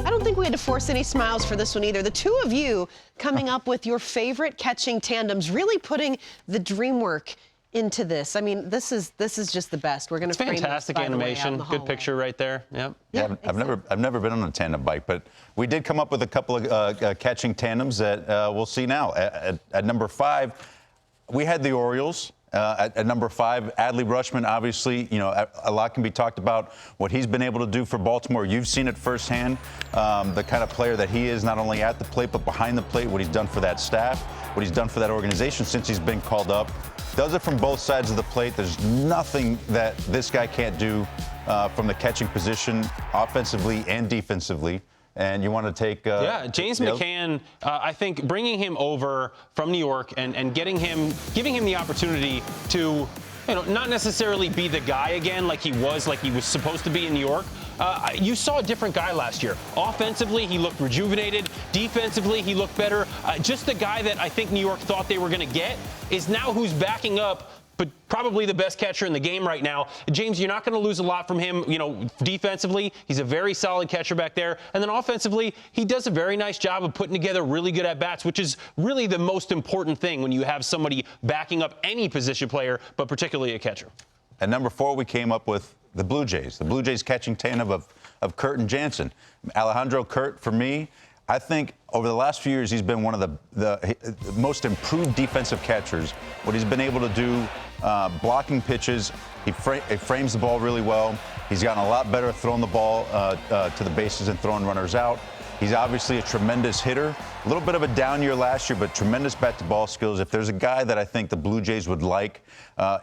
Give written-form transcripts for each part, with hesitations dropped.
I don't think we had to force any smiles for this one either. The two of you coming up with your favorite catching tandems, really putting the dream work into this. I mean, this is just the best. We're going to frame this, fantastic animation. Good picture right there. Yep. Yeah, I've never been on a tandem bike, but we did come up with a couple of catching tandems that we'll see now. At number 5, we had the Orioles. At number 5, Adley Rutschman, obviously, you know, a lot can be talked about what he's been able to do for Baltimore. You've seen it firsthand, the kind of player that he is, not only at the plate, but behind the plate, what he's done for that staff, what he's done for that organization since he's been called up. Does it from both sides of the plate. There's nothing that this guy can't do from the catching position, offensively and defensively. And you want to take... James McCann, I think bringing him over from New York and giving him the opportunity to, you know, not necessarily be the guy again like he was supposed to be in New York. You saw a different guy last year. Offensively, he looked rejuvenated. Defensively, he looked better. Just the guy that I think New York thought they were going to get is now who's backing up, but probably the best catcher in the game right now. James, you're not going to lose a lot from him, you know, defensively. He's a very solid catcher back there. And then offensively, he does a very nice job of putting together really good at-bats, which is really the most important thing when you have somebody backing up any position player, but particularly a catcher. At number 4, we came up with the Blue Jays. The Blue Jays catching tandem of Kurt and Jansen. Alejandro Kurt, for me, I think over the last few years, he's been one of the most improved defensive catchers. What he's been able to do, blocking pitches, he frames the ball really well. He's gotten a lot better at throwing the ball to the bases and throwing runners out. He's obviously a tremendous hitter. A little bit of a down year last year, but tremendous bat-to-ball skills. If there's a guy that I think the Blue Jays would like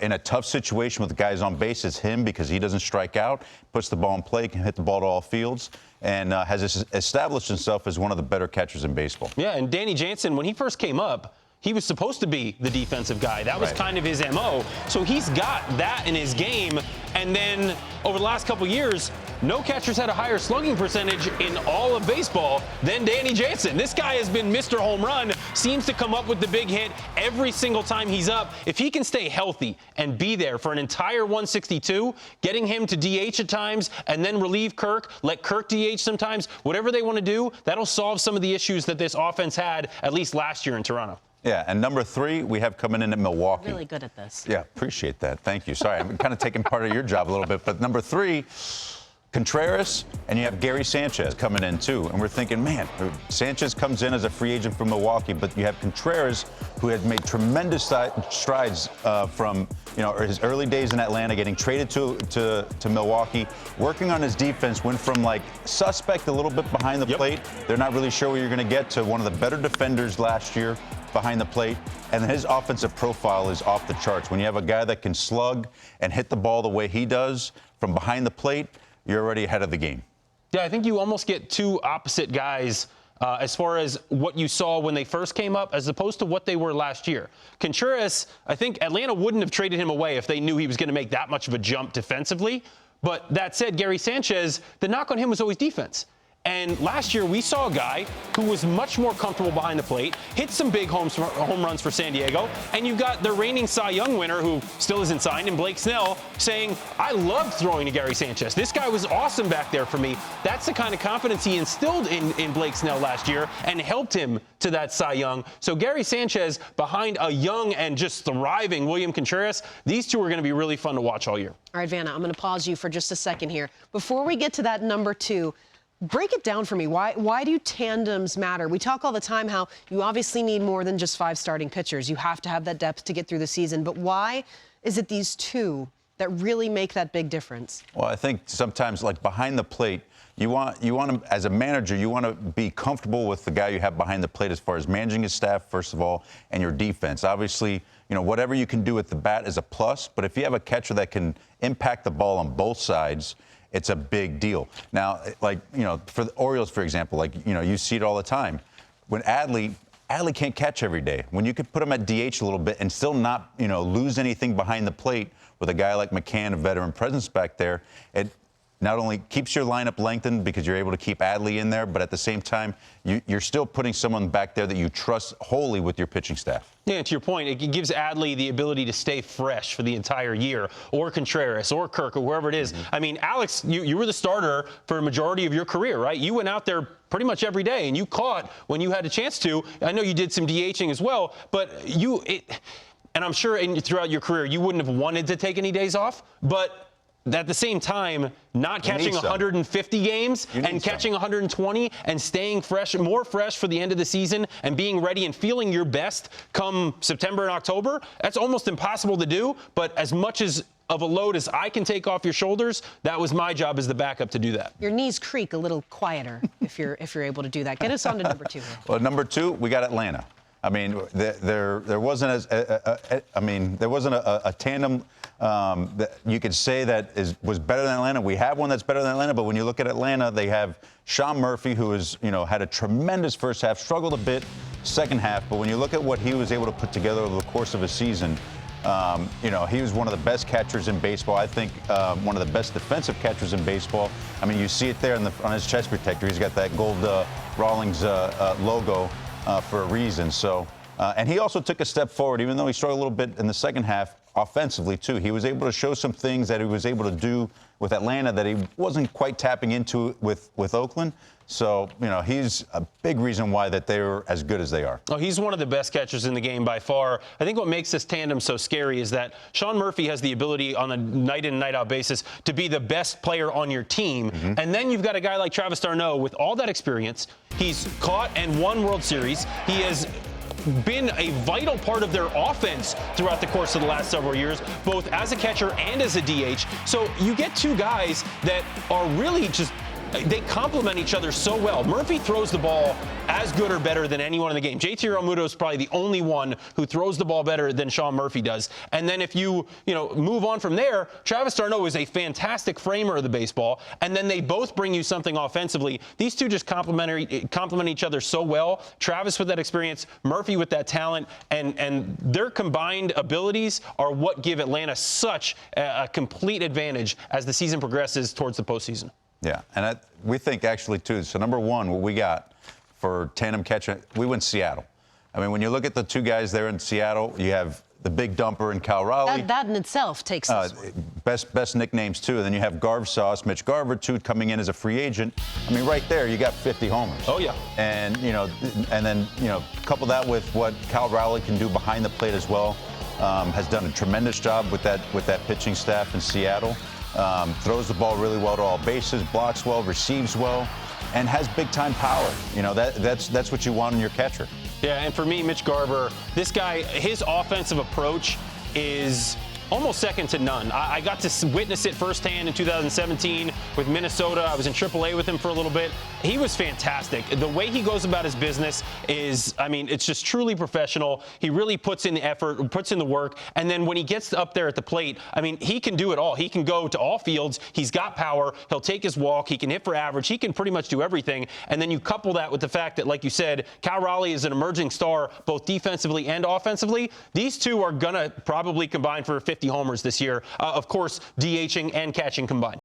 in a tough situation with the guys on base, it's him, because he doesn't strike out, puts the ball in play, can hit the ball to all fields, and has established himself as one of the better catchers in baseball. Yeah, and Danny Jansen, when he first came up, he was supposed to be the defensive guy. That was kind of his MO. So he's got that in his game. And then over the last couple years, no catchers had a higher slugging percentage in all of baseball than Danny Jansen. This guy has been Mr. Home Run, seems to come up with the big hit every single time he's up. If he can stay healthy and be there for an entire 162, getting him to DH at times and then relieve Kirk, let Kirk DH sometimes, whatever they want to do, that'll solve some of the issues that this offense had, at least last year in Toronto. Yeah, and number 3, we have coming in at Milwaukee. Really good at this. Yeah, appreciate that. Thank you. Sorry, I'm kind of taking part of your job a little bit. But number 3, Contreras, and you have Gary Sanchez coming in too. And we're thinking, man, Sanchez comes in as a free agent from Milwaukee, but you have Contreras, who has made tremendous strides from, you know, his early days in Atlanta, getting traded to Milwaukee, working on his defense, went from like suspect a little bit behind the plate. They're not really sure where you're going to get to one of the better defenders last year behind the plate, and his offensive profile is off the charts. When you have a guy that can slug and hit the ball the way he does from behind the plate, you're already ahead of the game. Yeah, I think you almost get two opposite guys as far as what you saw when they first came up as opposed to what they were last year. Contreras, I think Atlanta wouldn't have traded him away if they knew he was going to make that much of a jump defensively. But that said, Gary Sanchez, the knock on him was always defense. And last year, we saw a guy who was much more comfortable behind the plate, hit some big home runs for San Diego, and you've got the reigning Cy Young winner, who still isn't signed, and Blake Snell, saying, I loved throwing to Gary Sanchez. This guy was awesome back there for me. That's the kind of confidence he instilled in Blake Snell last year and helped him to that Cy Young. So Gary Sanchez behind a young and just thriving William Contreras, these two are going to be really fun to watch all year. All right, Vanna, I'm going to pause you for just a second here. Before we get to that number 2, break it down for me. Why do tandems matter? We talk all the time how you obviously need more than just 5 starting pitchers. You have to have that depth to get through the season. But why is it these 2 that really make that big difference? Well, I think sometimes, like behind the plate, you want to, as a manager, you want to be comfortable with the guy you have behind the plate as far as managing his staff, first of all, and your defense. Obviously, you know, whatever you can do with the bat is a plus. But if you have a catcher that can impact the ball on both sides, it's a big deal. Now, like, you know, for the Orioles, for example, like, you know, you see it all the time. When Adley can't catch every day. When you could put him at DH a little bit and still not, you know, lose anything behind the plate with a guy like McCann, a veteran presence back there, not only keeps your lineup lengthened because you're able to keep Adley in there, but at the same time, you're still putting someone back there that you trust wholly with your pitching staff. Yeah, to your point, it gives Adley the ability to stay fresh for the entire year, or Contreras, or Kirk, or whoever it is. I mean, Alex, you were the starter for a majority of your career, right? You went out there pretty much every day, and you caught when you had a chance to. I know you did some DHing as well, but and I'm sure throughout your career, you wouldn't have wanted to take any days off, but at the same time, not catching 150 games and catching 120 and staying fresh, more fresh for the end of the season and being ready and feeling your best come September and October, that's almost impossible to do. But as much of a load as I can take off your shoulders, that was my job as the backup to do that. Your knees creak a little quieter if you're able to do that. Get us on to number 2 here. Well, number 2, we got Atlanta. I mean, there wasn't a tandem that you could say that was better than Atlanta. We have one that's better than Atlanta, but when you look at Atlanta, they have Sean Murphy, who has had a tremendous first half, struggled a bit second half, but when you look at what he was able to put together over the course of a season, he was one of the best catchers in baseball. I think one of the best defensive catchers in baseball. I mean, you see it there on his chest protector. He's got that gold Rawlings logo for a reason. So, and he also took a step forward, even though he struggled a little bit in the second half offensively too. He was able to show some things that he was able to do with Atlanta that he wasn't quite tapping into with Oakland. So, he's a big reason why that they're as good as they are. Oh, he's one of the best catchers in the game by far. I think what makes this tandem so scary is that Sean Murphy has the ability on a night in, night out basis to be the best player on your team. And then you've got a guy like Travis d'Arnaud with all that experience. He's caught and won World Series. He has been a vital part of their offense throughout the course of the last several years, both as a catcher and as a DH. So you get two guys that are really they complement each other so well. Murphy throws the ball as good or better than anyone in the game. JT Realmuto is probably the only one who throws the ball better than Sean Murphy does. And then if you move on from there, Travis d'Arnaud is a fantastic framer of the baseball, and then they both bring you something offensively. These two just complement each other so well. Travis with that experience, Murphy with that talent, and their combined abilities are what give Atlanta such a complete advantage as the season progresses towards the postseason. Yeah, and we think actually, too, so number 1, what we got for tandem catcher, we went Seattle. I mean, when you look at the two guys there in Seattle, you have the big dumper in Cal Raleigh. That in itself takes this one. Best nicknames, too. And then you have Garv Sauce, Mitch Garver, too, coming in as a free agent. I mean, right there, you got 50 homers. Oh, yeah. And, then couple that with what Cal Raleigh can do behind the plate as well. Has done a tremendous job with that pitching staff in Seattle. Throws the ball really well to all bases, blocks well, receives well, and has big-time power. That's what you want in your catcher. Yeah, and for me, Mitch Garver, this guy, his offensive approach is almost second to none. I got to witness it firsthand in 2017 with Minnesota. I was in AAA with him for a little bit. He was fantastic. The way he goes about his business is, it's just truly professional. He really puts in the effort, puts in the work, and then when he gets up there at the plate, he can do it all. He can go to all fields. He's got power. He'll take his walk. He can hit for average. He can pretty much do everything. And then you couple that with the fact that, like you said, Cal Raleigh is an emerging star both defensively and offensively. These two are going to probably combine for 50 homers this year. Of course, DHing and catching combined.